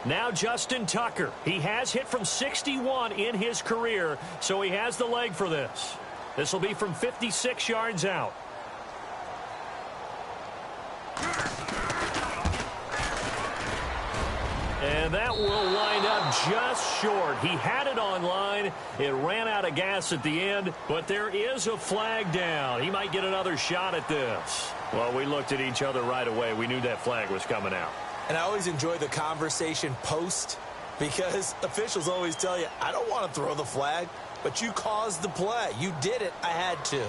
Now Justin Tucker. He has hit from 61 in his career, so he has the leg for this. This will be from 56 yards out. And that will wind up just short. He had it on line. It ran out of gas at the end, but there is a flag down. He might get another shot at this. Well, we looked at each other right away. We knew that flag was coming out. And I always enjoy the conversation post because officials always tell you, I don't want to throw the flag, but you caused the play. You did it. I had to.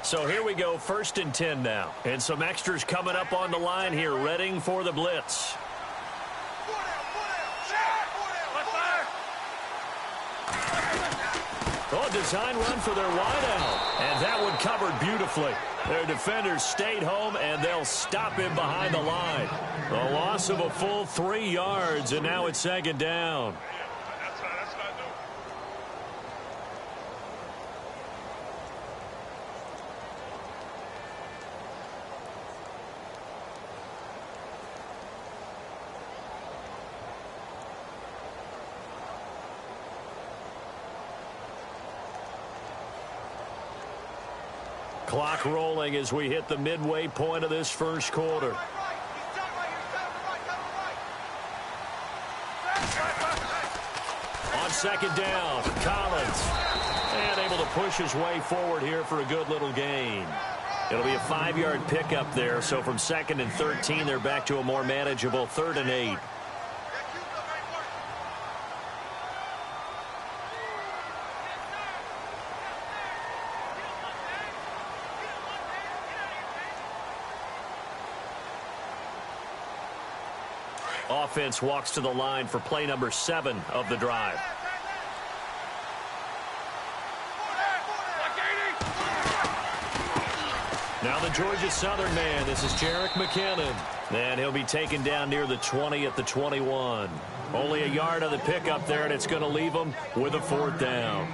So here we go, 1st and 10 now. And some extras coming up on the line here, readying for the blitz. Oh, design run for their wideout. And that one covered beautifully. Their defenders stayed home, and they'll stop him behind the line. A loss of a full 3 yards, and now it's 2nd down. Clock rolling as we hit the midway point of this first quarter. On 2nd down, Collins. And able to push his way forward here for a good little gain. It'll be a 5-yard pickup there, so from 2nd and 13, they're back to a more manageable 3rd and 8. Offense walks to the line for play number 7 of the drive. Now the Georgia Southern man. This is Jerick McKinnon. And he'll be taken down near the 20 at the 21. Only a yard on the pickup there, and it's going to leave him with a 4th down.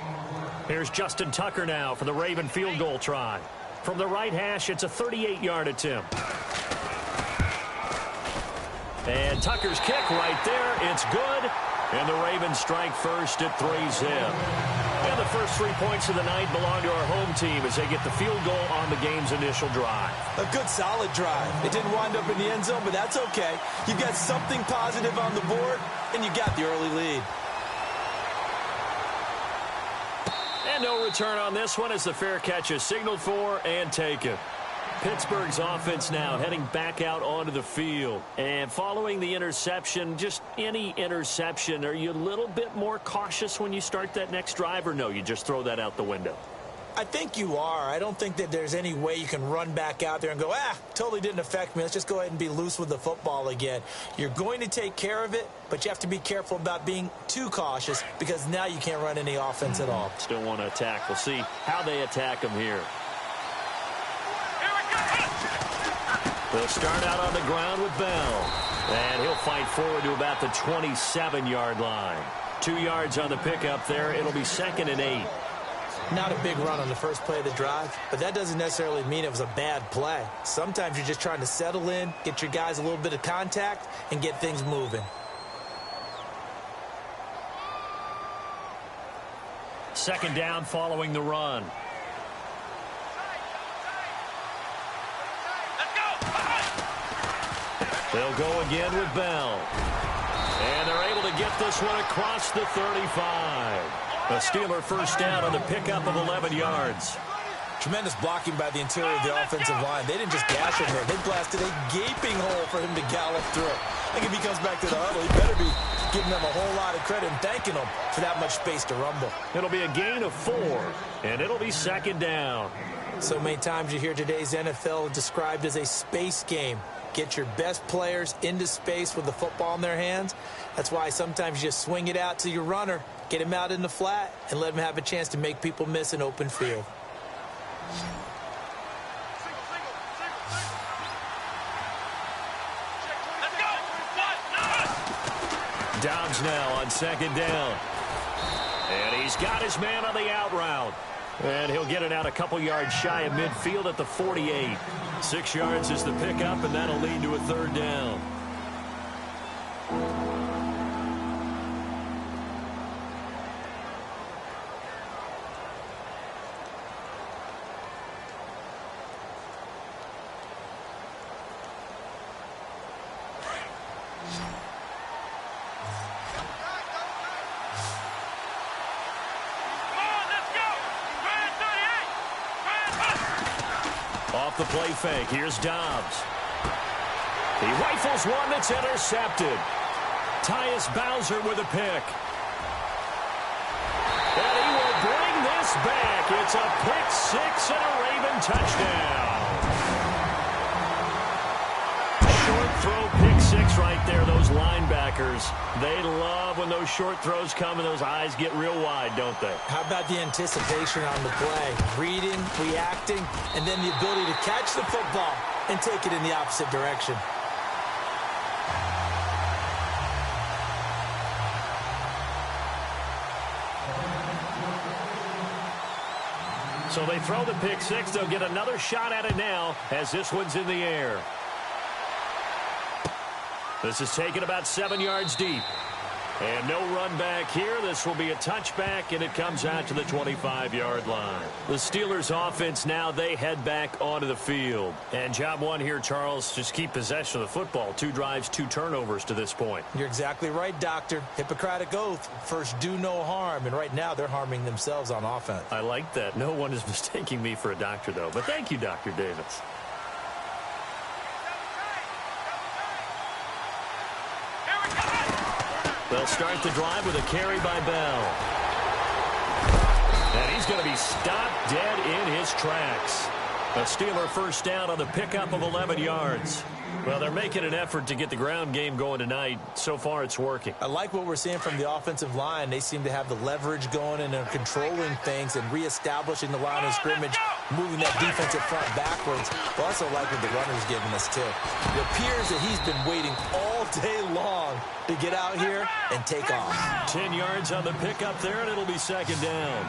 Here's Justin Tucker now for the Raven field goal try. From the right hash, it's a 38-yard attempt. And Tucker's kick right there. It's good. And the Ravens strike first at 3-zip. And the first 3 points of the night belong to our home team as they get the field goal on the game's initial drive. A good, solid drive. It didn't wind up in the end zone, but that's okay. You've got something positive on the board, and you got the early lead. And no return on this one as the fair catch is signaled for and taken. Pittsburgh's offense now heading back out onto the field. And following the interception, just any interception, are you a little bit more cautious when you start that next drive, or no, you just throw that out the window? I think you are. I don't think that there's any way you can run back out there and go, totally didn't affect me. Let's just go ahead and be loose with the football again. You're going to take care of it, but you have to be careful about being too cautious because now you can't run any offense at all. Still want to attack. We'll see how they attack them here. They'll start out on the ground with Bell. And he'll fight forward to about the 27-yard line. 2 yards on the pickup there. It'll be 2nd and 8. Not a big run on the first play of the drive, but that doesn't necessarily mean it was a bad play. Sometimes you're just trying to settle in, get your guys a little bit of contact, and get things moving. Second down following the run. They'll go again with Bell. And they're able to get this one across the 35. A Steeler first down on the pickup of 11 yards. Tremendous blocking by the interior of the offensive line. They didn't just gash him there. They blasted a gaping hole for him to gallop through. I think if he comes back to the huddle, he better be giving them a whole lot of credit and thanking them for that much space to rumble. It'll be a gain of 4, and it'll be 2nd down. So many times you hear today's NFL described as a space game. Get your best players into space with the football in their hands. That's why sometimes you just swing it out to your runner, get him out in the flat, and let him have a chance to make people miss an open field. Dobbs now on 2nd down. And he's got his man on the out route. And he'll get it out a couple yards shy of midfield at the 48. 6 yards is the pickup, and that'll lead to a third down. Off the play fake, here's Dobbs. He rifles one that's intercepted. Tyus Bowser with a pick. And he will bring this back. It's a pick six and a Raven touchdown. Short throw pick six right there. Those linebackers, they love when those short throws come and those eyes get real wide, don't they? How about the anticipation on the play? Reading, reacting, and then the ability to catch the football and take it in the opposite direction. So they throw the pick six. They'll get another shot at it now as this one's in the air. This is taken about 7 yards deep. And no run back here. This will be a touchback, and it comes out to the 25-yard line. The Steelers' offense now, they head back onto the field. And job one here, Charles, just keep possession of the football. 2 drives, 2 turnovers to this point. You're exactly right, Doctor. Hippocratic oath. First, do no harm. And right now, they're harming themselves on offense. I like that. No one is mistaking me for a doctor, though. But thank you, Dr. Davis. They'll start the drive with a carry by Bell. And he's going to be stopped dead in his tracks. A Steeler first down on the pickup of 11 yards. Well, they're making an effort to get the ground game going tonight. So far, it's working. I like what we're seeing from the offensive line. They seem to have the leverage going and are controlling things and reestablishing the line of scrimmage, moving that defensive front backwards. I also like what the runner's giving us, too. It appears that he's been waiting all day long to get out here and take off. 10 yards on the pickup there, and it'll be second down.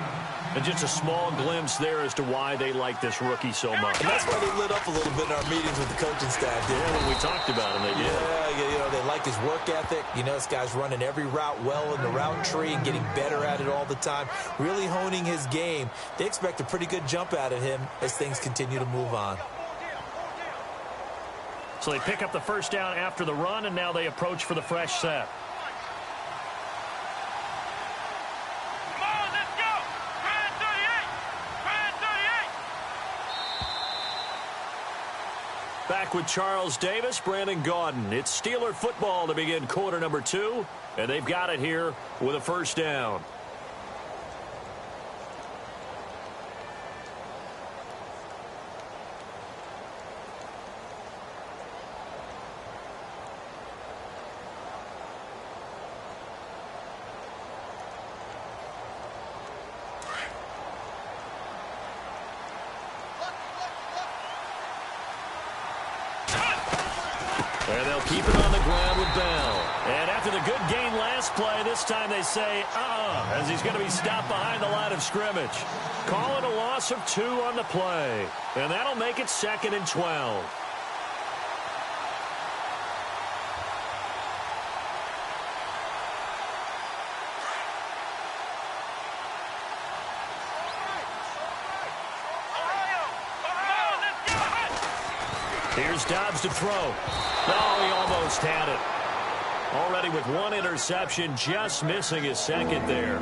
And just a small glimpse there as to why they like this rookie so much. And that's why they lit up a little bit in our meetings with the coaching staff. Yeah, when we talked about him, they did. Yeah, you know, they like his work ethic. You know, this guy's running every route well in the route tree and getting better at it all the time, really honing his game. They expect a pretty good jump out of him as things continue to move on. So they pick up the first down after the run, and now they approach for the fresh set. Back with Charles Davis, Brandon Gaudin. It's Steeler football to begin quarter number 2, and they've got it here with a first down. And they'll keep it on the ground with Bell. And after the good gain last play, this time they say, as he's going to be stopped behind the line of scrimmage. Calling a loss of 2 on the play. And that'll make it 2nd and 12. Here's Dobbs to throw. Oh, he almost had it. Already with 1 interception, just missing his 2nd there.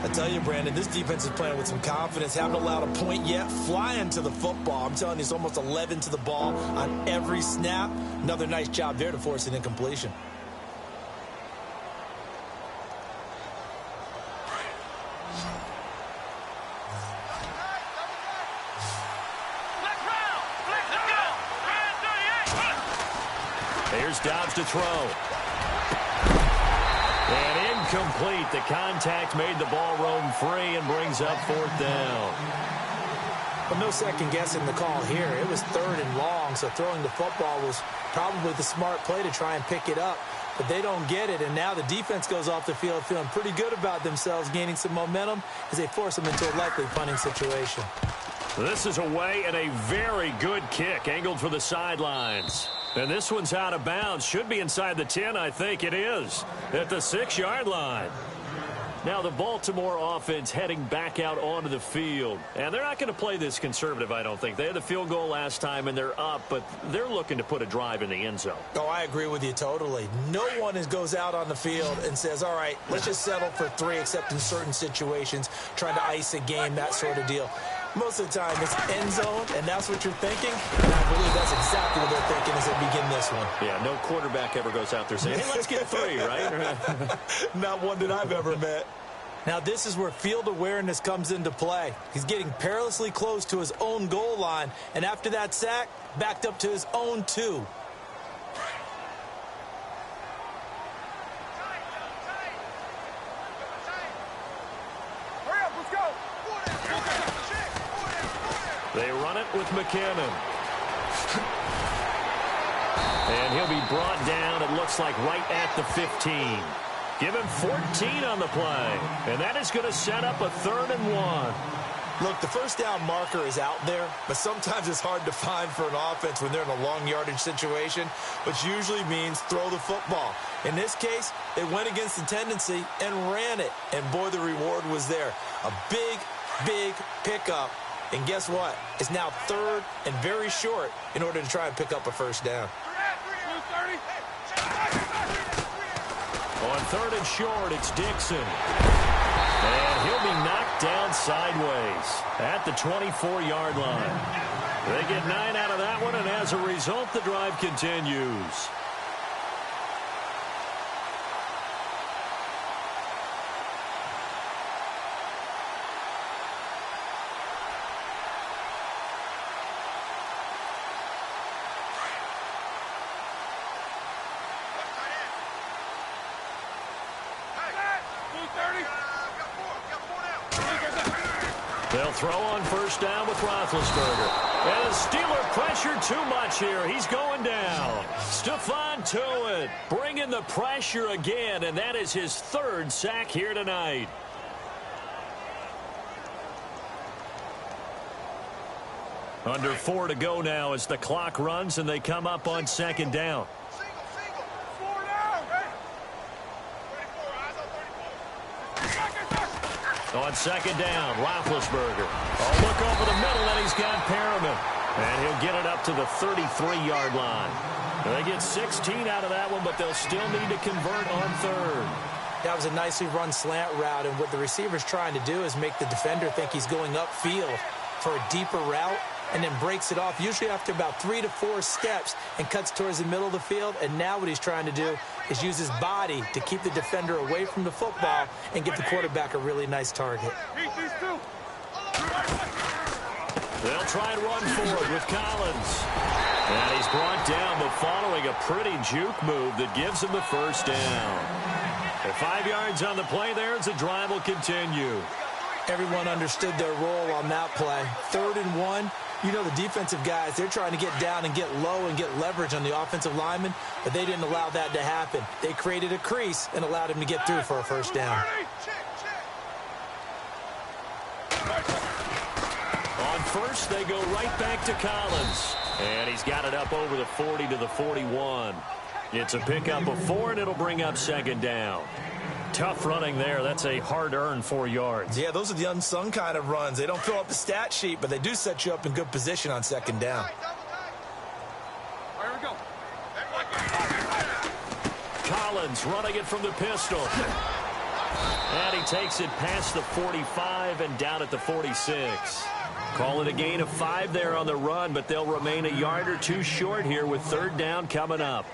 I tell you, Brandon, this defense is playing with some confidence. Haven't allowed a point yet. Flying to the football. I'm telling you, it's almost 11 to the ball on every snap. Another nice job there to force an incompletion. Here's Dobbs to throw. And incomplete. The contact made the ball roam free and brings up 4th down. But no second guessing the call here. It was 3rd and long, so throwing the football was probably the smart play to try and pick it up. but they don't get it. And now the defense goes off the field feeling pretty good about themselves, gaining some momentum as they force them into a likely punting situation. This is away and a very good kick angled for the sidelines. And this one's out of bounds. Should be inside the 10, I think it is, at the 6-yard line. Now the Baltimore offense heading back out onto the field. And they're not going to play this conservative, I don't think. They had the field goal last time, and they're up, but they're looking to put a drive in the end zone. Oh, I agree with you totally. No one goes out on the field and says, all right, let's just settle for 3, except in certain situations, trying to ice a game, that sort of deal. Most of the time, it's end zone, and that's what you're thinking. And I believe that's exactly what they're thinking as they begin this one. Yeah, no quarterback ever goes out there saying, hey, let's get 3, right? Not one that I've ever met. Now, this is where field awareness comes into play. He's getting perilously close to his own goal line, and after that sack, backed up to his own 2. They run it with McKinnon. And he'll be brought down, it looks like, right at the 15. Give him 14 on the play. And that is going to set up a 3rd and 1. Look, the first down marker is out there, but sometimes it's hard to find for an offense when they're in a long yardage situation, which usually means throw the football. In this case, they went against the tendency and ran it. And, boy, the reward was there. A big, big pickup. And guess what? It's now 3rd and very short in order to try and pick up a first down. On 3rd and short, it's Dixon. And he'll be knocked down sideways at the 24-yard line. They get 9 out of that one, and as a result, the drive continues. They'll throw on first down with Roethlisberger. And the Steeler pressure too much here. He's going down. Stephon Tuitt bringing the pressure again, and that is his 3rd sack here tonight. Under 4 to go now as the clock runs, and they come up on 2nd down. On 2nd down, Roethlisberger. Oh, look over the middle, and he's got Perriman. And he'll get it up to the 33-yard line. They get 16 out of that one, but they'll still need to convert on 3rd. That was a nicely run slant route, and what the receiver's trying to do is make the defender think he's going upfield for a deeper route, and then breaks it off, usually after about 3 to 4 steps, and cuts towards the middle of the field. And now what he's trying to do is use his body to keep the defender away from the football and give the quarterback a really nice target. They'll try and run forward with Collins. And he's brought down, but following a pretty juke move that gives him the first down. At 5 yards on the play there as the drive will continue. Everyone understood their role on that play. 3rd and 1. You know, the defensive guys, they're trying to get down and get low and get leverage on the offensive lineman, but they didn't allow that to happen. They created a crease and allowed him to get through for a first down. On 1st, they go right back to Collins. And he's got it up over the 40 to the 41. It's a pickup of 4, and it'll bring up 2nd down. Tough running there. That's a hard-earned 4 yards. Yeah, those are the unsung kind of runs. They don't fill up the stat sheet, but they do set you up in good position on 2nd down. Here we go. Collins running it from the pistol. And he takes it past the 45 and down at the 46. Call it a gain of 5 there on the run, but they'll remain a yard or 2 short here with 3rd down coming up.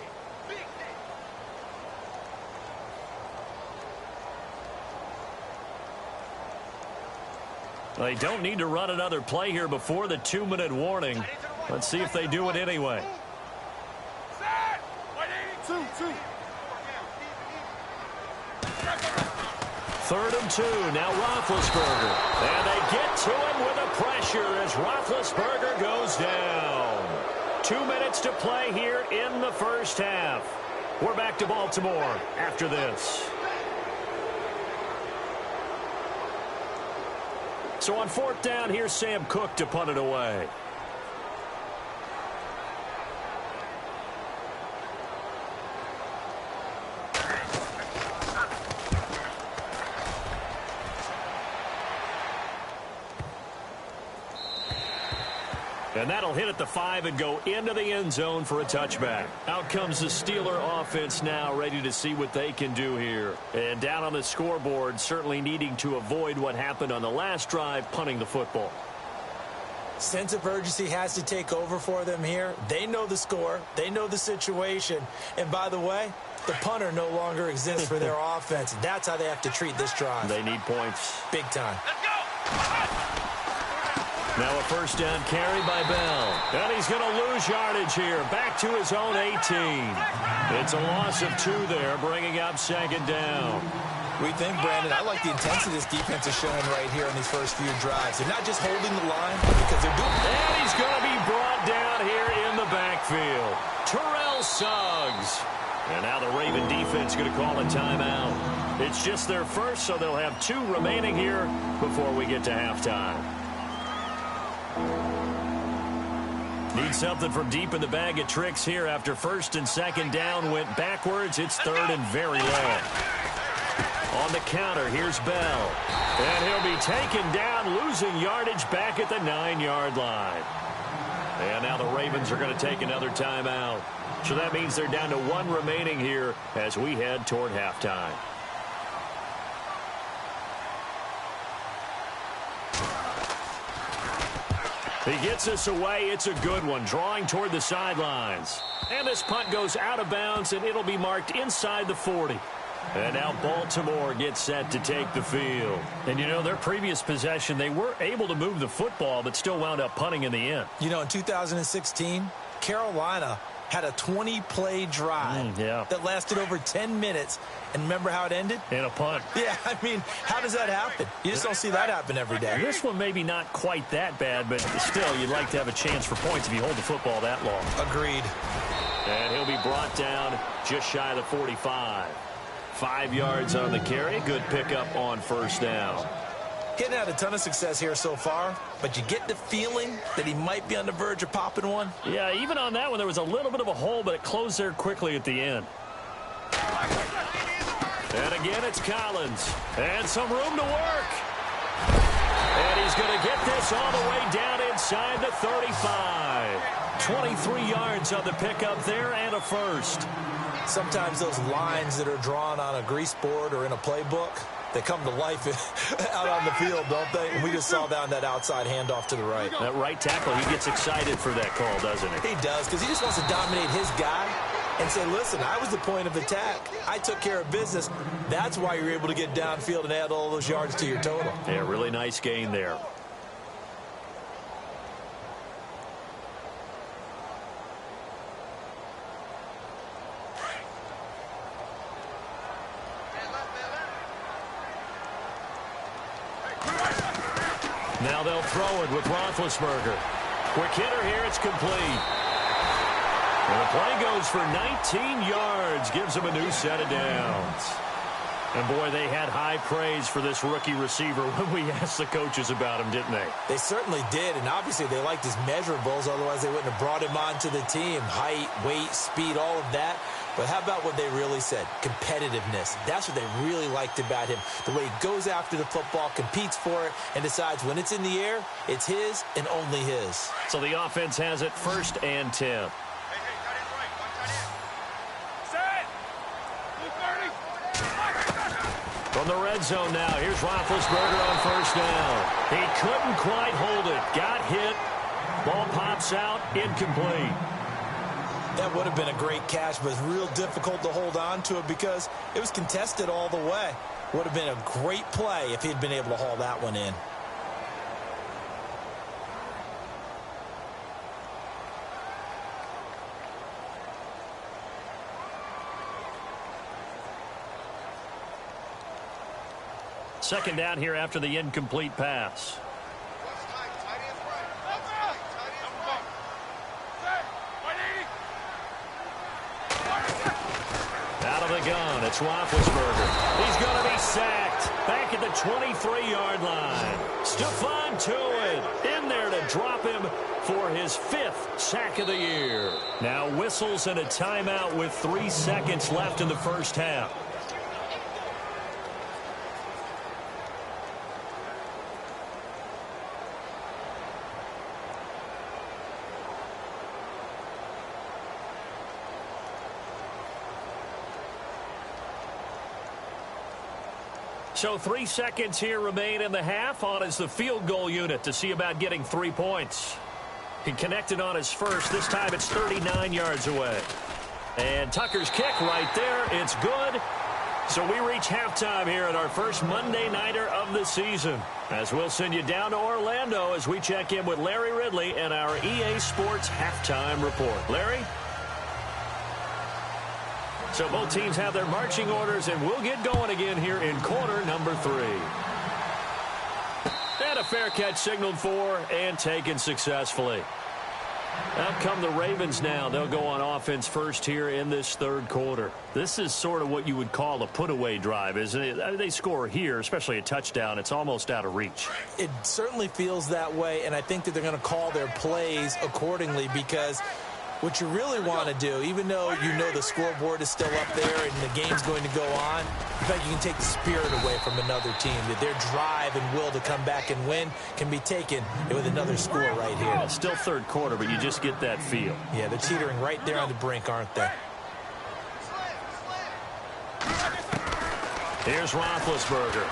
They don't need to run another play here before the 2-minute warning. Let's see if they do it anyway. 3rd and 2. Now Roethlisberger. And they get to him with the pressure as Roethlisberger goes down. 2 minutes to play here in the first half. We're back to Baltimore after this. So on 4th down, here's Sam Cook to punt it away. And that'll hit at the 5 and go into the end zone for a touchback. Out comes the Steeler offense now, ready to see what they can do here. And down on the scoreboard, certainly needing to avoid what happened on the last drive, punting the football. Sense of urgency has to take over for them here. They know the score. They know the situation. And by the way, the punter no longer exists for their offense. That's how they have to treat this drive. They need points. Big time. Let's go! Now a 1st down carry by Bell. And he's going to lose yardage here. Back to his own 18. It's a loss of 2 there, bringing up 2nd down. We think, Brandon, I like the intensity this defense is showing right here in these first few drives. They're not just holding the line because they're doing it. And he's going to be brought down here in the backfield. Terrell Suggs. And now the Raven defense going to call a timeout. It's just their first, so they'll have 2 remaining here before we get to halftime. Need something from deep in the bag of tricks here after 1st and 2nd down went backwards. It's 3rd and very low. On the counter, here's Bell. And he'll be taken down, losing yardage back at the 9-yard line. And now the Ravens are going to take another timeout. So that means they're down to 1 remaining here as we head toward halftime. He gets us away. It's a good one, drawing toward the sidelines. And this punt goes out of bounds, and it'll be marked inside the 40. And now Baltimore gets set to take the field. And, you know, their previous possession, they were able to move the football, but still wound up punting in the end. You know, in 2016, Carolina had a 20-play drive that lasted over 10 minutes. And remember how it ended? In a punt. Yeah, I mean, how does that happen? You just don't see that happen every day. This one maybe not quite that bad, but still, you'd like to have a chance for points if you hold the football that long. Agreed. And he'll be brought down just shy of the 45. 5 yards on the carry. Good pickup on 1st down. Getting had a ton of success here so far, but you get the feeling that he might be on the verge of popping one. Yeah, even on that one, there was a little bit of a hole, but it closed there quickly at the end. And again, it's Collins. And some room to work. And he's going to get this all the way down inside the 35. 23 yards on the pickup there and a 1st. Sometimes those lines that are drawn on a grease board or in a playbook, they come to life out on the field, don't they? And we just saw down that outside handoff to the right. That right tackle, he gets excited for that call, doesn't he? He does, because he just wants to dominate his guy and say, listen, I was the point of attack. I took care of business. That's why you're able to get downfield and add all those yards to your total. Yeah, really nice gain there. Now they'll throw it with Roethlisberger. Quick hitter here, it's complete. And the play goes for 19 yards, gives them a new set of downs. And, boy, they had high praise for this rookie receiver when we asked the coaches about him, didn't they? They certainly did, and obviously they liked his measurables, otherwise they wouldn't have brought him onto the team. Height, weight, speed, all of that. But how about what they really said? Competitiveness. That's what they really liked about him. The way he goes after the football, competes for it, and decides when it's in the air, it's his and only his. So the offense has it 1st and 10. From the red zone now, here's Roethlisberger on 1st down. He couldn't quite hold it. Got hit. Ball pops out. Incomplete. That would have been a great catch, but it's real difficult to hold on to it because it was contested all the way. Would have been a great play if he'd been able to haul that one in. Second down here after the incomplete pass. Out of the gun, it's Roethlisberger. He's going to be sacked. Back at the 23-yard line. Stephon Tuitt in there to drop him for his 5th sack of the year. Now whistles and a timeout with 3 seconds left in the first half. So 3 seconds here remain in the half. On is the field goal unit to see about getting 3 points. He connected on his first. This time it's 39 yards away. And Tucker's kick right there. It's good. So we reach halftime here at our first Monday Nighter of the season. As we'll send you down to Orlando as we check in with Larry Ridley and our EA Sports halftime report. Larry? So both teams have their marching orders, and we'll get going again here in quarter number 3. And a fair catch signaled for and taken successfully. Out come the Ravens now. They'll go on offense first here in this third quarter. This is sort of what you would call a put-away drive, isn't it? They score here, especially a touchdown. It's almost out of reach. It certainly feels that way, and I think that they're going to call their plays accordingly because what you really want to do, even though you know the scoreboard is still up there and the game's going to go on, in fact, you can take the spirit away from another team. That their drive and will to come back and win can be taken with another score right here. Well, still third quarter, but you just get that feel. Yeah, they're teetering right there on the brink, aren't they? Here's Roethlisberger.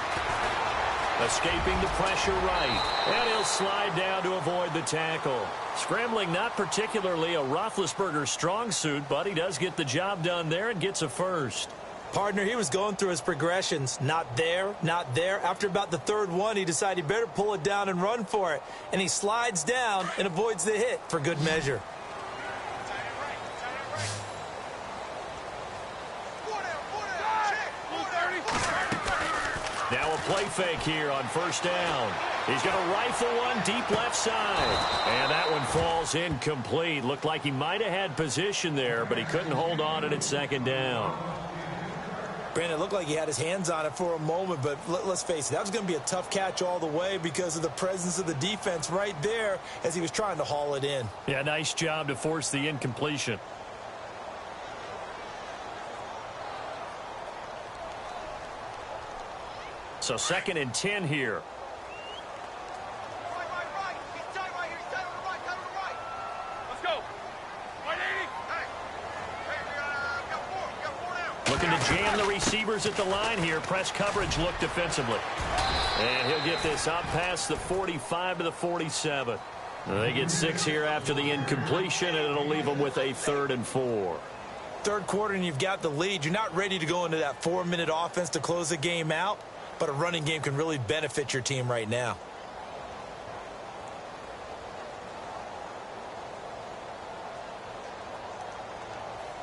Escaping the pressure right. And he'll slide down to avoid the tackle. Scrambling not particularly a Roethlisberger strong suit, but he does get the job done there and gets a first. Partner, he was going through his progressions. Not there, not there. After about the third one, he decided he better pull it down and run for it. And he slides down and avoids the hit for good measure. Now a play fake here on first down. He's going to rifle one deep left side. And that one falls incomplete. Looked like he might have had position there, but he couldn't hold on at second down. Brandon, it looked like he had his hands on it for a moment, but let's face it, that was going to be a tough catch all the way because of the presence of the defense right there as he was trying to haul it in. Yeah, nice job to force the incompletion. So 2nd and 10 here. Right. He's tight right here. He's tight on the right. Tight on the right. Let's go. Right, 80. Hey, we got 4 now. Looking to jam the receivers at the line here. Press coverage look defensively. And he'll get this up past the 45 to the 47. They get 6 here after the incompletion, and it'll leave them with a 3rd and 4. Third quarter and you've got the lead. You're not ready to go into that 4-minute offense to close the game out. But a running game can really benefit your team right now.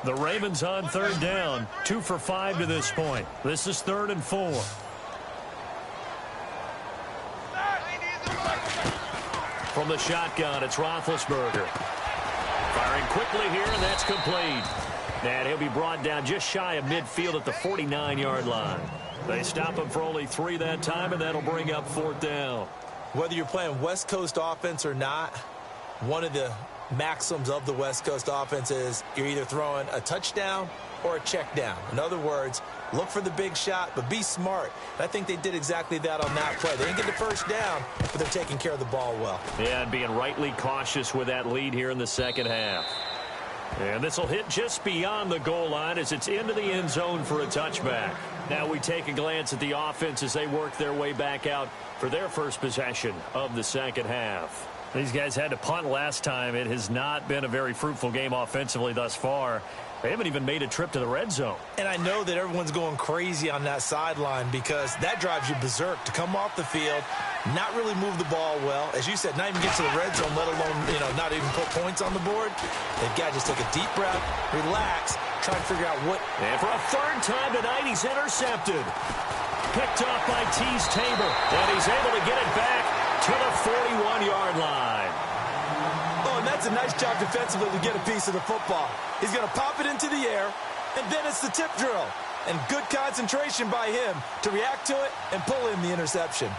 The Ravens on 3rd down. 2 for 5 to this point. This is 3rd and 4. From the shotgun, it's Roethlisberger. Firing quickly here, and that's complete. And he'll be brought down just shy of midfield at the 49-yard line. They stop him for only 3 that time, and that'll bring up 4th down. Whether you're playing West Coast offense or not, one of the maxims of the West Coast offense is you're either throwing a touchdown or a check down. In other words, look for the big shot, but be smart. And I think they did exactly that on that play. They didn't get the first down, but they're taking care of the ball well. Yeah, and being rightly cautious with that lead here in the second half. And this will hit just beyond the goal line as it's into the end zone for a touchback. Now we take a glance at the offense as they work their way back out for their first possession of the second half. These guys had to punt last time. It has not been a very fruitful game offensively thus far. They haven't even made a trip to the red zone. And I know that everyone's going crazy on that sideline because that drives you berserk to come off the field, not really move the ball well. As you said, not even get to the red zone, let alone, not even put points on the board. They've got to just take a deep breath, relax, try and figure out what. And for a 3rd time tonight, he's intercepted. Picked off by Tease Tabor, and he's able to get it back to the 41-yard line. Oh, and that's a nice job defensively to get a piece of the football. He's going to pop it into the air, And then it's the tip drill. And good concentration by him to react to it and pull in the interception.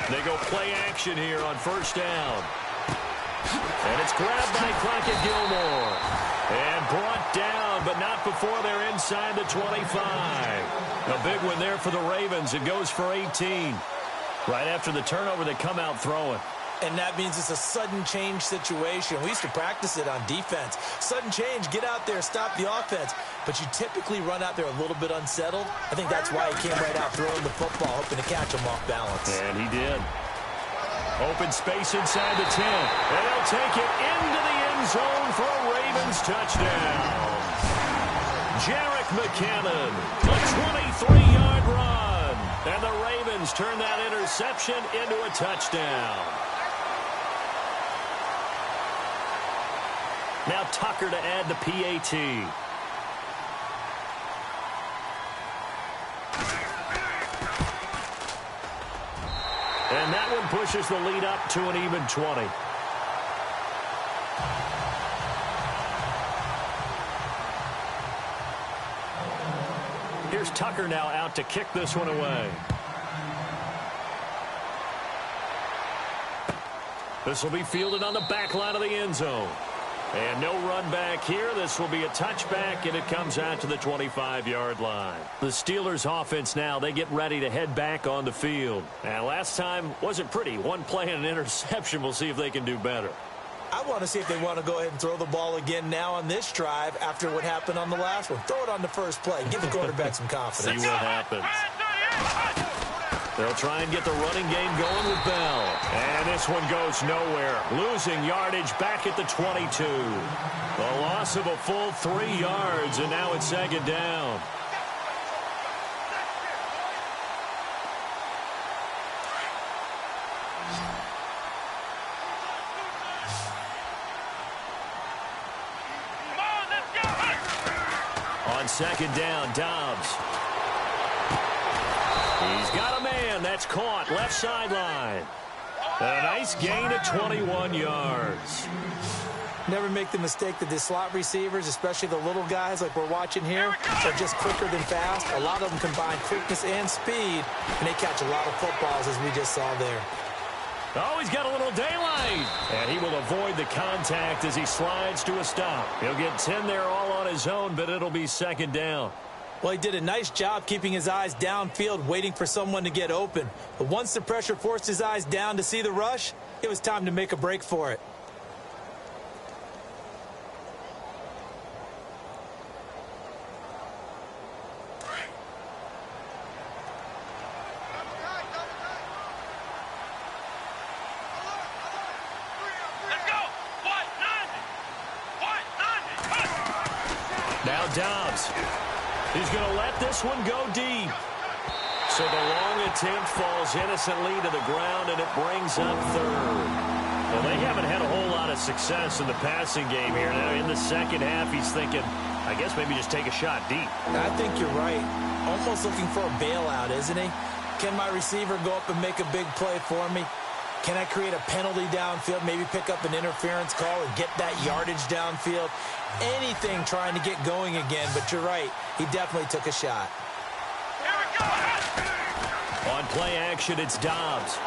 They go play action here on first down. And it's grabbed by Crockett Gilmore. And brought down, but not before they're inside the 25. A big one there for the Ravens. It goes for 18. Right after the turnover, they come out throwing. And that means it's a sudden change situation. We used to practice it on defense. Sudden change, get out there, stop the offense. But you typically run out there a little bit unsettled. I think that's why he came right out throwing the football, hoping to catch him off balance. And he did. Open space inside the 10. And they'll take it into the end zone for a Ravens touchdown. Jarek McCannon, a 23-yard run. And the Ravens turn that interception into a touchdown. Now Tucker to add the PAT. And that one pushes the lead up to an even 20. Here's Tucker now out to kick this one away. This will be fielded on the back line of the end zone. And no run back here. This will be a touchback, and it comes out to the 25-yard line. The Steelers' offense now, they get ready to head back on the field. And last time wasn't pretty. One play and an interception. We'll see if they can do better. I want to see if they want to go ahead and throw the ball again now on this drive after what happened on the last one. Throw it on the first play. Give the quarterback some confidence. See what happens. They'll try and get the running game going with Bell. And this one goes nowhere. Losing yardage back at the 22. The loss of a full 3 yards, and now it's second down. On second down, Dobbs. He's got a man. That's caught. Left sideline. And a nice gain of 21 yards. Never make the mistake that the slot receivers, especially the little guys like we're watching here, are just quicker than fast. A lot of them combine quickness and speed, and they catch a lot of footballs, as we just saw there. Oh, he's got a little daylight. And he will avoid the contact as he slides to a stop. He'll get 10 there all on his own, but it'll be second down. Well, he did a nice job keeping his eyes downfield, waiting for someone to get open. But once the pressure forced his eyes down to see the rush, it was time to make a break for it. Now Dobbs. He's going to let this one go deep. So the long attempt falls innocently to the ground, and it brings up third. Well, they haven't had a whole lot of success in the passing game here. Now in the second half, he's thinking, I guess maybe just take a shot deep. I think you're right. Almost looking for a bailout, isn't he? Can my receiver go up and make a big play for me? Can I create a penalty downfield, maybe pick up an interference call and get that yardage downfield? Anything trying to get going again, but you're right. He definitely took a shot. Here we go. On play action, it's Dobbs.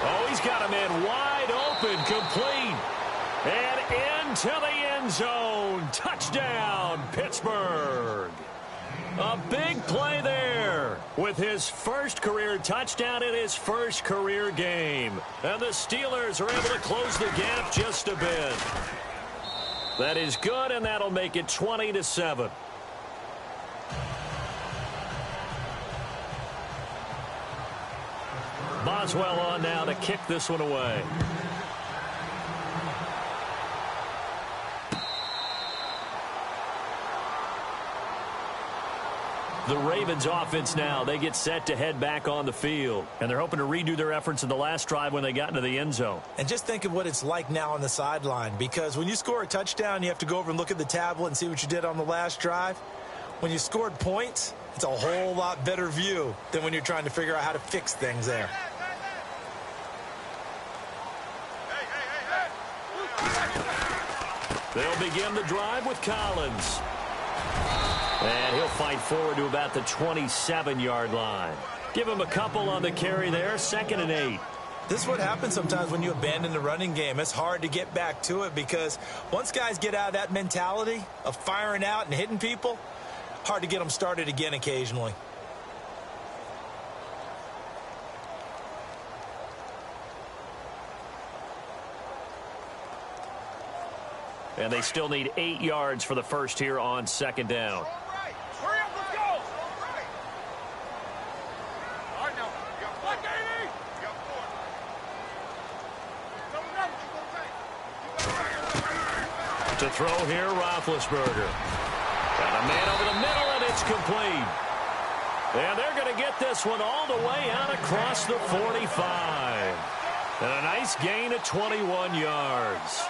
Oh, he's got a man wide open, complete. And into the end zone. Touchdown, Pittsburgh. A big play there with his first career touchdown in his first career game. And the Steelers are able to close the gap just a bit. That is good, and that'll make it 20-7. Boswell on now to kick this one away. The Ravens offense now, they get set to head back on the field. And they're hoping to redo their efforts in the last drive when they got into the end zone. And just think of what it's like now on the sideline, because when you score a touchdown, you have to go over and look at the tablet and see what you did on the last drive. When you scored points, it's a whole lot better view than when you're trying to figure out how to fix things there. They'll begin the drive with Collins. And he'll fight forward to about the 27-yard line. Give him a couple on the carry there, 2nd and 8. This is what happens sometimes when you abandon the running game. It's hard to get back to it because once guys get out of that mentality of firing out and hitting people, hard to get them started again occasionally. And they still need 8 yards for the first here on 2nd down. Hurry up, let's go! All right, now. You got 4, Davey! You got 4. To throw here, Roethlisberger. Got a man over the middle, and it's complete. And they're going to get this one all the way out across the 45. And a nice gain of 21 yards.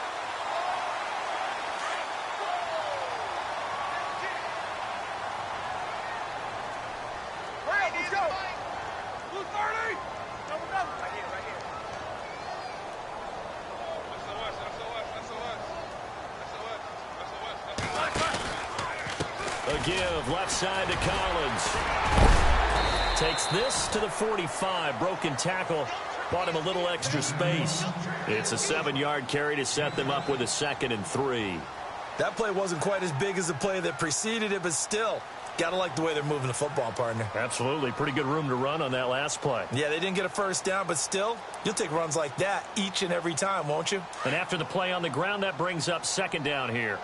Give left side to Collins. Takes this to the 45. Broken tackle. Bought him a little extra space. It's a 7-yard carry to set them up with a 2nd and 3. That play wasn't quite as big as the play that preceded it, but still, gotta like the way they're moving the football, partner. Absolutely. Pretty good room to run on that last play. Yeah, they didn't get a first down, but still, you'll take runs like that each and every time, won't you? And after the play on the ground, that brings up 2nd down here.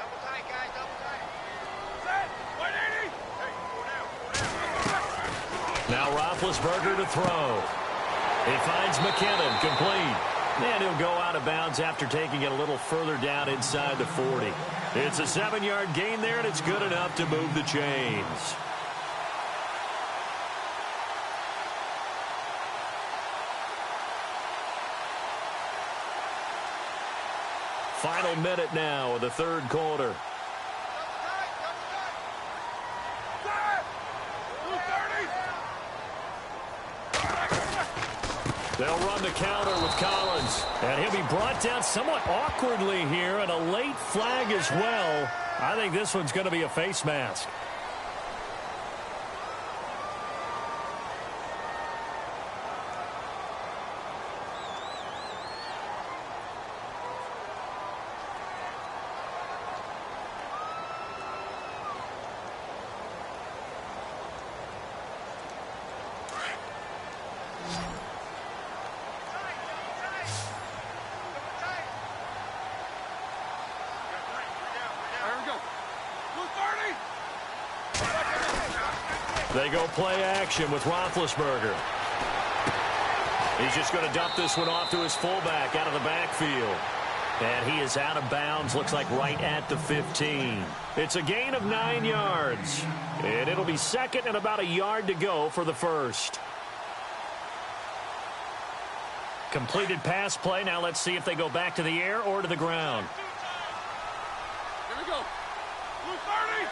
Now Roethlisberger to throw. He finds McKinnon, complete. And he'll go out of bounds after taking it a little further down inside the 40. It's a 7-yard gain there, and it's good enough to move the chains. Final minute now of the 3rd quarter. They'll run the counter with Collins. And he'll be brought down somewhat awkwardly here, and a late flag as well. I think this one's going to be a face mask. They go play action with Roethlisberger. He's just going to dump this one off to his fullback out of the backfield. And he is out of bounds, looks like right at the 15. It's a gain of 9 yards. And it'll be 2nd and about a yard to go for the first. Completed pass play. Now let's see if they go back to the air or to the ground. Here we go. Blue 30.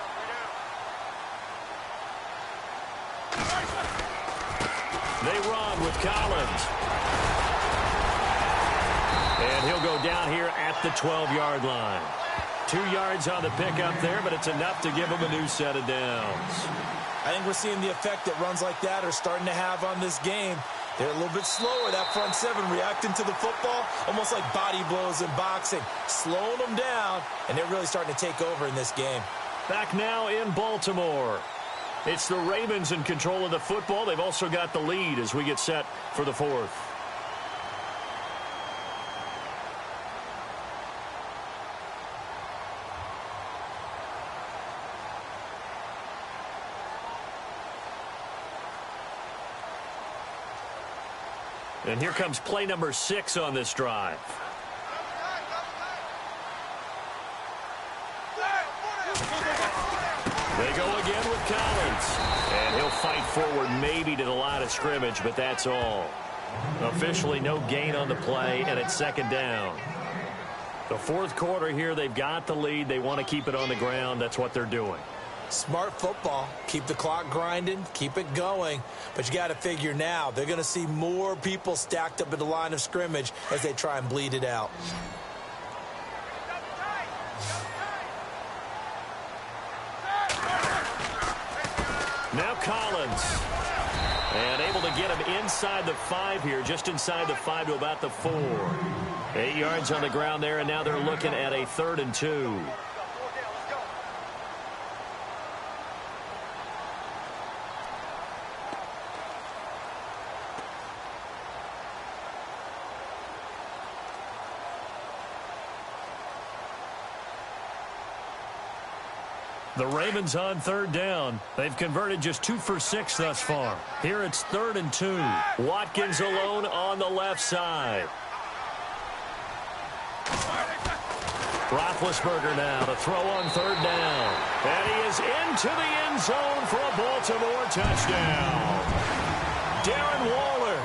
They run with Collins. And he'll go down here at the 12-yard line. 2 yards on the pickup there, but it's enough to give him a new set of downs. I think we're seeing the effect that runs like that are starting to have on this game. They're a little bit slower, that front 7, reacting to the football, almost like body blows in boxing, slowing them down, and they're really starting to take over in this game. Back now in Baltimore. It's the Ravens in control of the football. They've also got the lead as we get set for the 4th. And here comes play number 6 on this drive. They go again with Collins. And he'll fight forward maybe to the line of scrimmage, but that's all. Officially no gain on the play, and it's second down. The fourth quarter here, they've got the lead. They want to keep it on the ground. That's what they're doing. Smart football. Keep the clock grinding. Keep it going. But you got to figure now, they're going to see more people stacked up at the line of scrimmage as they try and bleed it out. Now Collins. And able to get him inside the 5 here, just inside the 5 to about the 4. 8 yards on the ground there, and now they're looking at a 3rd and 2. The Ravens on 3rd down. They've converted just 2 for 6 thus far. Here it's 3rd and 2. Watkins alone on the left side. Roethlisberger now to throw on 3rd down. And he is into the end zone for a Baltimore touchdown. Darren Waller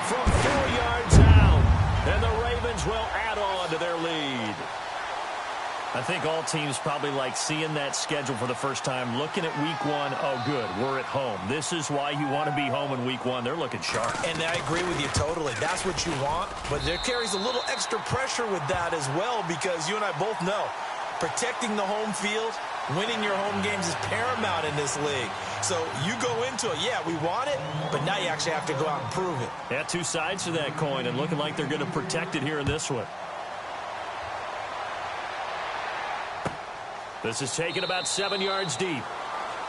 from 4 yards out. And the Ravens will add on to their lead. I think all teams probably like seeing that schedule for the first time, looking at week 1. Oh, good, we're at home. This is why you want to be home in week 1. They're looking sharp. And I agree with you totally. That's what you want. But there carries a little extra pressure with that as well, because you and I both know protecting the home field, winning your home games is paramount in this league. So you go into it, yeah, we want it, but now you actually have to go out and prove it. Yeah, 2 sides to that coin, and looking like they're going to protect it here in this one. This is taken about 7 yards deep.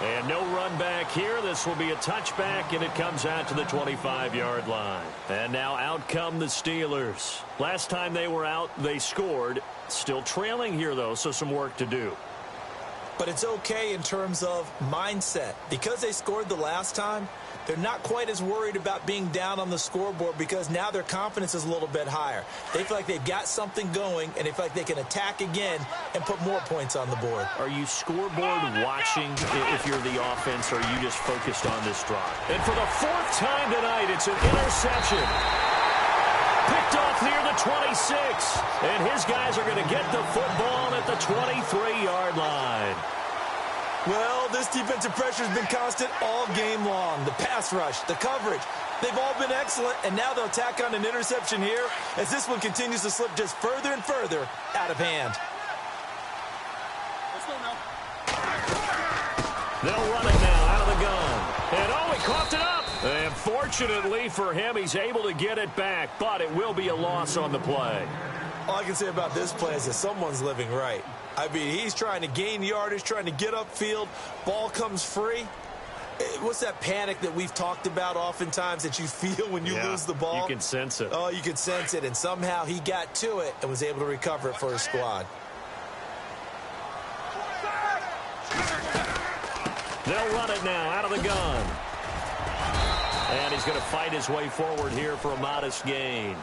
And no run back here. This will be a touchback, and it comes out to the 25-yard line. And now out come the Steelers. Last time they were out, they scored. Still trailing here, though, so some work to do. But it's okay in terms of mindset. Because they scored the last time, they're not quite as worried about being down on the scoreboard, because now their confidence is a little bit higher. They feel like they've got something going, and they feel like they can attack again and put more points on the board. Are you scoreboard watching if you're the offense, or are you just focused on this drive? And for the 4th time tonight, it's an interception. Picked off near the 26. And his guys are going to get the football at the 23-yard line. Well, this defensive pressure has been constant all game long. The pass rush, the coverage, they've all been excellent, and now they'll tack on an interception here as this one continues to slip just further and further out of hand. Let's go now. They'll run it now out of the gun. And, oh, he coughed it up. And fortunately for him, he's able to get it back, but it will be a loss on the play. All I can say about this play is that someone's living right. I mean, he's trying to gain yardage, trying to get upfield. Ball comes free. What's that panic that we've talked about oftentimes that you feel when you lose the ball? You can sense it. Oh, you can sense it. And somehow he got to it and was able to recover it for his squad. They'll run it now out of the gun. And he's going to fight his way forward here for a modest gain.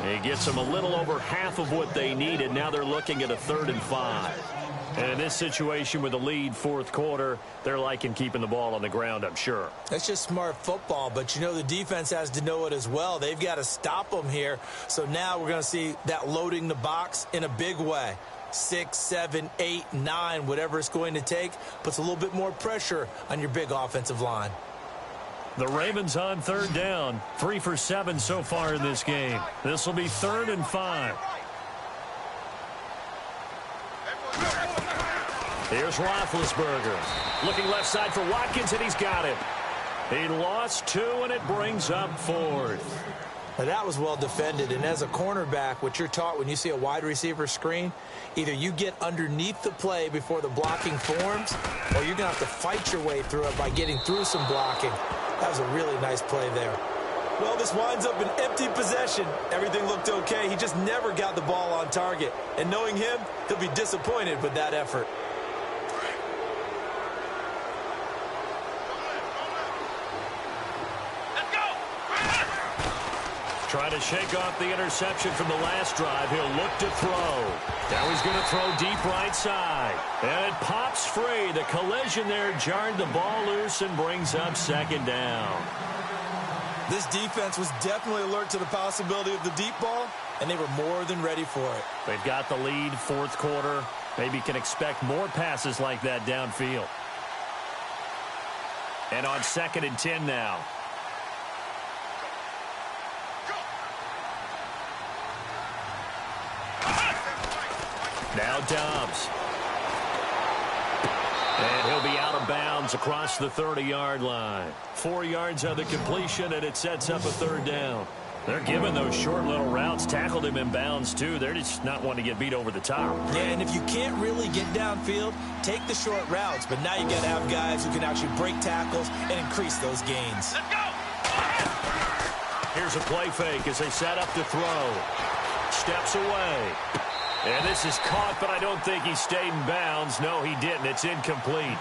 He gets them a little over half of what they needed. Now they're looking at a 3rd and 5. And in this situation with the lead 4th quarter, they're liking keeping the ball on the ground, I'm sure. That's just smart football, but you know the defense has to know it as well. They've got to stop them here. So now we're going to see that loading the box in a big way. 6, 7, 8, 9, whatever it's going to take, puts a little bit more pressure on your big offensive line. The Ravens on 3rd down. 3 for 7 so far in this game. This will be 3rd and 5. Here's Roethlisberger. Looking left side for Watkins, and he's got it. He lost 2, and it brings up 4th. Now that was well defended, and as a cornerback, what you're taught when you see a wide receiver screen, either you get underneath the play before the blocking forms, or you're going to have to fight your way through it by getting through some blocking. That was a really nice play there. Well, this winds up an empty possession. Everything looked okay. He just never got the ball on target. And knowing him, he'll be disappointed with that effort. Trying to shake off the interception from the last drive. He'll look to throw. Now he's going to throw deep right side. And it pops free. The collision there jarred the ball loose and brings up second down. This defense was definitely alert to the possibility of the deep ball, and they were more than ready for it. They've got the lead, fourth quarter. Maybe can expect more passes like that downfield. And on 2nd and 10 now. Now Dobbs. And he'll be out of bounds across the 30-yard line. 4 yards on the completion, and it sets up a third down. They're giving those short little routes. Tackled him in bounds, too. They're just not wanting to get beat over the top. Yeah, and if you can't really get downfield, take the short routes. But now you got to have guys who can actually break tackles and increase those gains. Let's go! Here's a play fake as they set up to throw. Steps away. And this is caught, but I don't think he stayed in bounds. No, he didn't. It's incomplete.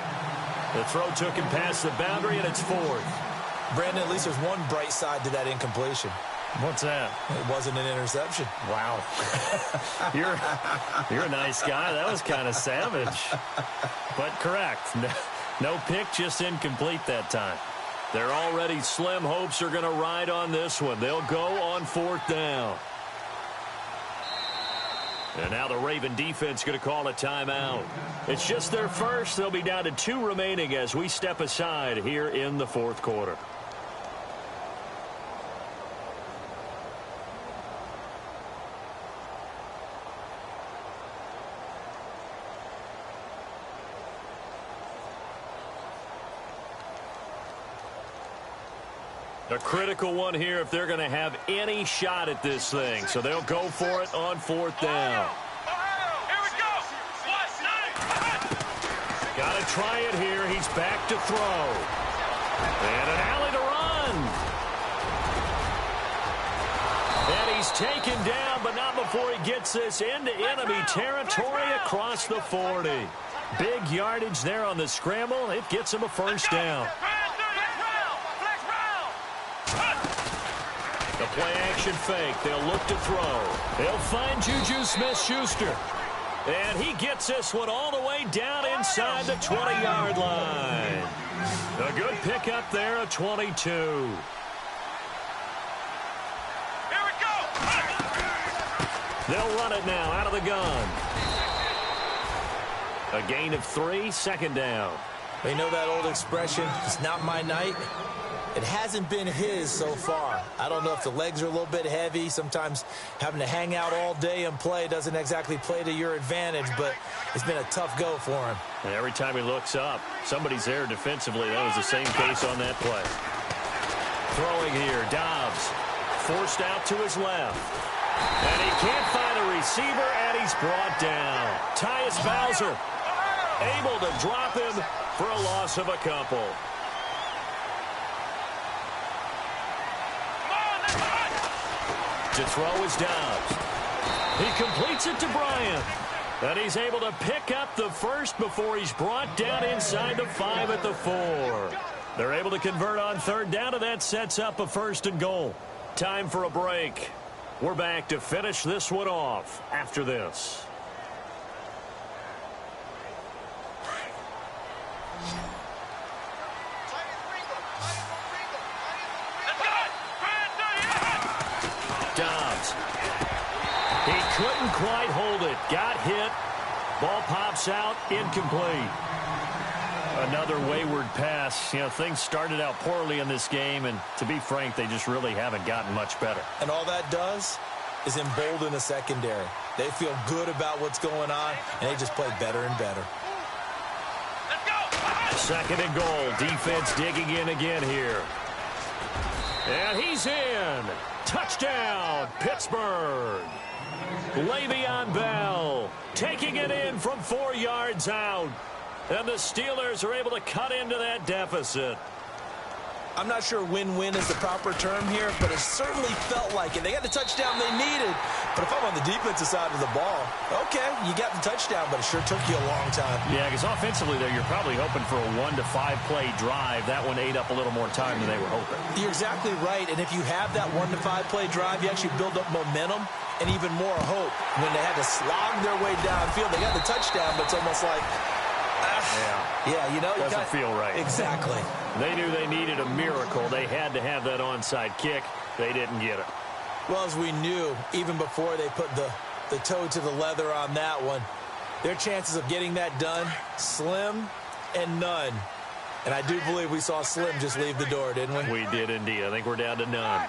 The throw took him past the boundary, and it's 4th. Brandon, at least there's one bright side to that incompletion. What's that? It wasn't an interception. Wow. You're a nice guy. That was kind of savage. But correct. No pick, just incomplete that time. Their already slim hopes are going to ride on this one. They'll go on 4th down. And now the Raven defense going to call a timeout. It's just their first. They'll be down to 2 remaining as we step aside here in the 4th quarter. A critical one here if they're going to have any shot at this thing. So they'll go for it on 4th down. Here we go! Got to try it here. He's back to throw. And an alley to run. And he's taken down, but not before he gets this into enemy territory across the 40. Big yardage there on the scramble. It gets him a first down. The play-action fake. They'll look to throw. They'll find Juju Smith-Schuster. And he gets this one all the way down inside the 20-yard line. A good pickup there, a 22. Here we go! They'll run it now out of the gun. A gain of 3, 2nd down. You know that old expression, it's not my night? It hasn't been his so far. I don't know if the legs are a little bit heavy. Sometimes having to hang out all day and play doesn't exactly play to your advantage, but it's been a tough go for him. And every time he looks up, somebody's there defensively. That was the same case on that play. Throwing here, Dobbs. Forced out to his left. And he can't find a receiver, and he's brought down. Tyus Bowser able to drop him for a loss of a couple. To throw is Dobbs. He completes it to Bryant. And he's able to pick up the first before he's brought down inside the 5 at the 4. They're able to convert on 3rd down, and that sets up a 1st and goal. Time for a break. We're back to finish this one off after this. Dobbs. He couldn't quite hold it. Got hit. Ball pops out. Incomplete. Another wayward pass. You know, things started out poorly in this game, and to be frank, they just really haven't gotten much better. And all that does is embolden the secondary. They feel good about what's going on, and they just play better and better. Let's go! 2nd and goal. Defense digging in again here. And he's in. Touchdown, Pittsburgh. Le'Veon Bell taking it in from 4 yards out. And the Steelers are able to cut into that deficit. I'm not sure win-win is the proper term here, but it certainly felt like it. They got the touchdown they needed. But if I'm on the defensive side of the ball, okay, you got the touchdown, but it sure took you a long time. Yeah, because offensively there, you're probably hoping for a 1 to 5 play drive. That one ate up a little more time than they were hoping. You're exactly right, and if you have that 1 to 5 play drive, you actually build up momentum and even more hope. When they had to slog their way downfield, they got the touchdown, but it's almost like, yeah, you know, doesn't feel right. Exactly. They knew they needed a miracle. They had to have that onside kick. They didn't get it. Well, as we knew, even before they put the toe to the leather on that one, their chances of getting that done, slim and none. And I do believe we saw Slim just leave the door, didn't we? We did indeed. I think we're down to none.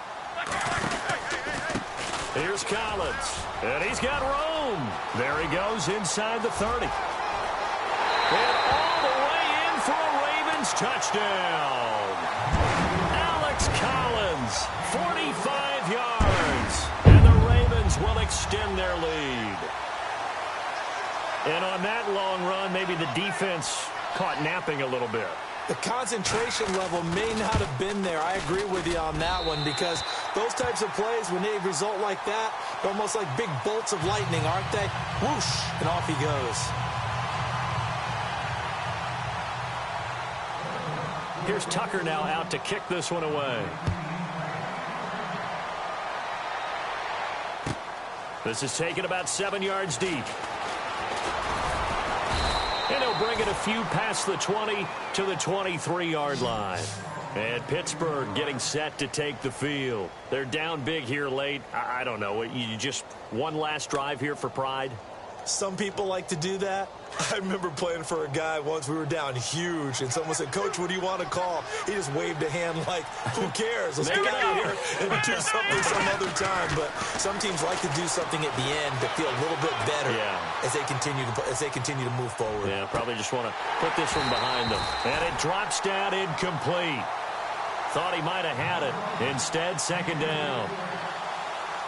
Here's Collins, and he's got room. There he goes inside the 30. And all the way in for a Ravens touchdown. Alex Collins, 45 yards. And the Ravens will extend their lead. And on that long run, maybe the defense caught napping a little bit. The concentration level may not have been there. I agree with you on that one, because those types of plays, when they result like that, they're almost like big bolts of lightning, aren't they? Whoosh, and off he goes. Here's Tucker now out to kick this one away. This is taken about 7 yards deep. And he'll bring it a few past the 20 to the 23-yard line. And Pittsburgh getting set to take the field. They're down big here late. I don't know. You just one last drive here for pride? Some people like to do that. I remember playing for a guy once. We were down huge, and someone said, "Coach, what do you want to call?" He just waved a hand like, who cares? Let's get out of here and do something some other time. But some teams like to do something at the end to feel a little bit better as they continue to move forward. Yeah, probably just want to put this one behind them. And it drops down incomplete. Thought he might have had it. Instead, second down.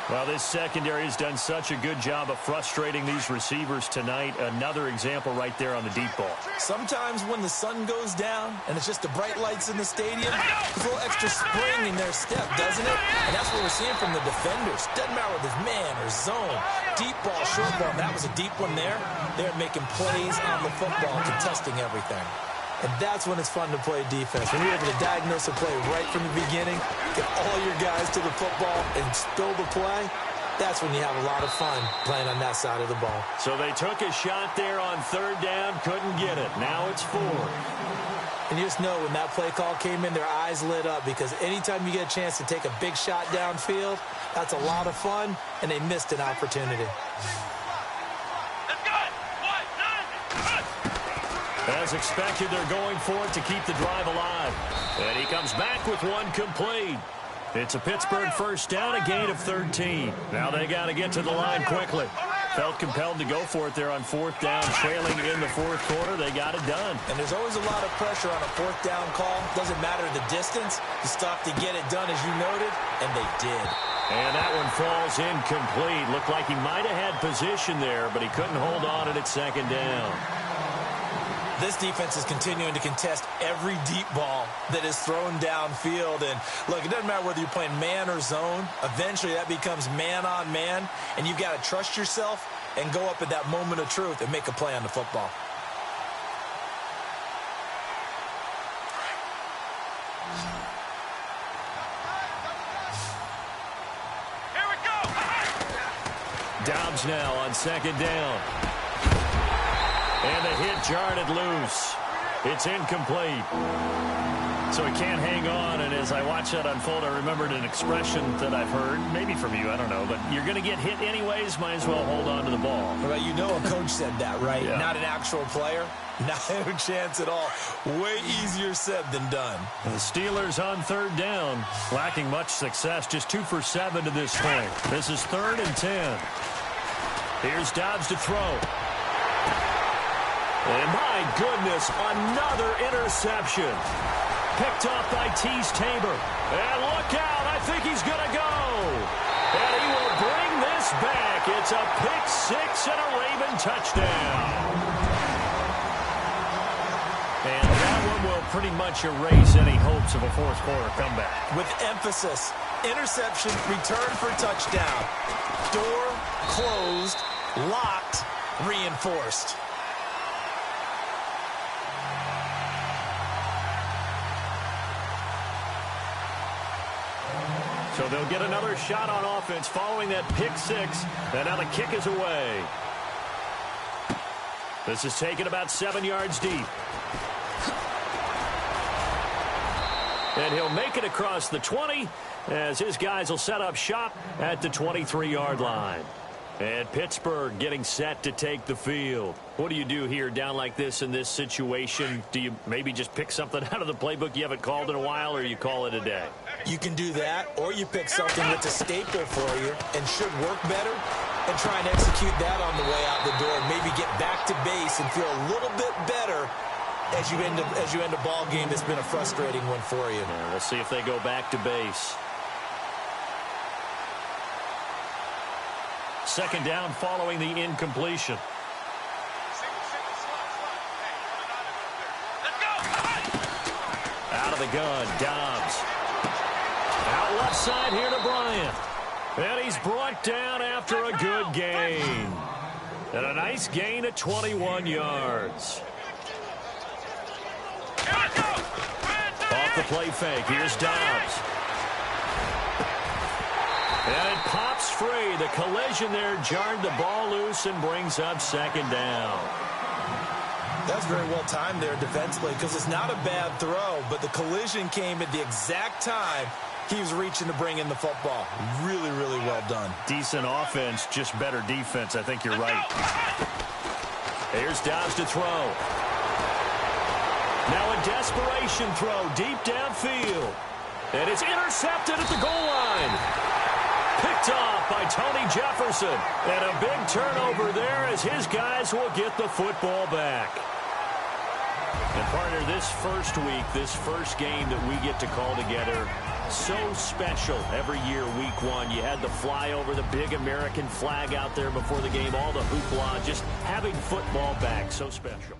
Well, this secondary has done such a good job of frustrating these receivers tonight. Another example right there on the deep ball. Sometimes when the sun goes down and it's just the bright lights in the stadium, there's a little extra spring in their step, doesn't it? And that's what we're seeing from the defenders. Doesn't matter whether it's man or zone. Deep ball, short ball. That was a deep one there. They're making plays on the football, contesting everything. And that's when it's fun to play defense. When you're able to diagnose a play right from the beginning, get all your guys to the football and spill the play, that's when you have a lot of fun playing on that side of the ball. So they took a shot there on third down, couldn't get it. Now it's fourth. And you just know when that play call came in, their eyes lit up, because anytime you get a chance to take a big shot downfield, that's a lot of fun, and they missed an opportunity. As expected, they're going for it to keep the drive alive. And he comes back with one complete. It's a Pittsburgh first down, a gain of 13. Now they got to get to the line quickly. Felt compelled to go for it there on fourth down, trailing in the fourth quarter. They got it done. And there's always a lot of pressure on a fourth down call. Doesn't matter the distance. You stop to get it done, as you noted, and they did. And that one falls incomplete. Looked like he might have had position there, but he couldn't hold on at second down. This defense is continuing to contest every deep ball that is thrown downfield. And, look, it doesn't matter whether you're playing man or zone. Eventually, that becomes man-on-man, and you've got to trust yourself and go up at that moment of truth and make a play on the football. Here we go! Dobbs now on second down. And the hit jarred it loose. It's incomplete. So he can't hang on, and as I watch that unfold, I remembered an expression that I've heard, maybe from you, I don't know, but you're going to get hit anyways, might as well hold on to the ball. Well, you know a coach said that, right? Yeah. Not an actual player. Not a chance at all. Way easier said than done. The Steelers on third down, lacking much success, just 2 for 7 to this point. This is 3rd and 10. Here's Dobbs to throw. And my goodness, another interception. Picked off by Tease Tabor. And look out, I think he's going to go. And he will bring this back. It's a pick six and a Raven touchdown. And that one will pretty much erase any hopes of a fourth quarter comeback. With emphasis, interception, return for touchdown. Door closed, locked, reinforced. So they'll get another shot on offense following that pick six. And now the kick is away. This is taken about 7 yards deep. And he'll make it across the 20 as his guys will set up shop at the 23-yard line. And Pittsburgh getting set to take the field. What do you do here down like this in this situation? Do you maybe just pick something out of the playbook you haven't called in a while, or you call it a day? You can do that, or you pick something that's a staple for you and should work better and try and execute that on the way out the door and maybe get back to base and feel a little bit better as you end a ball game that's been a frustrating one for you. Yeah, we'll see if they go back to base. Second down following the incompletion. Out of the gun, Dobbs. Out left side here to Bryant. And he's brought down after a good gain. And a nice gain at 21 yards. Off the play fake, here's Dobbs. And it pops free. The collision there jarred the ball loose and brings up second down. That's very well timed there defensively because it's not a bad throw, but the collision came at the exact time he was reaching to bring in the football. Really, really well done. Decent offense, just better defense. I think you're right. Here's Dobbs to throw. Now a desperation throw deep downfield. And it's intercepted at the goal line. Picked off by Tony Jefferson. And a big turnover there as his guys will get the football back. And partner, this first week, this first game that we get to call together, so special every year, week one. You had the flyover, the big American flag out there before the game, all the hoopla, just having football back, so special.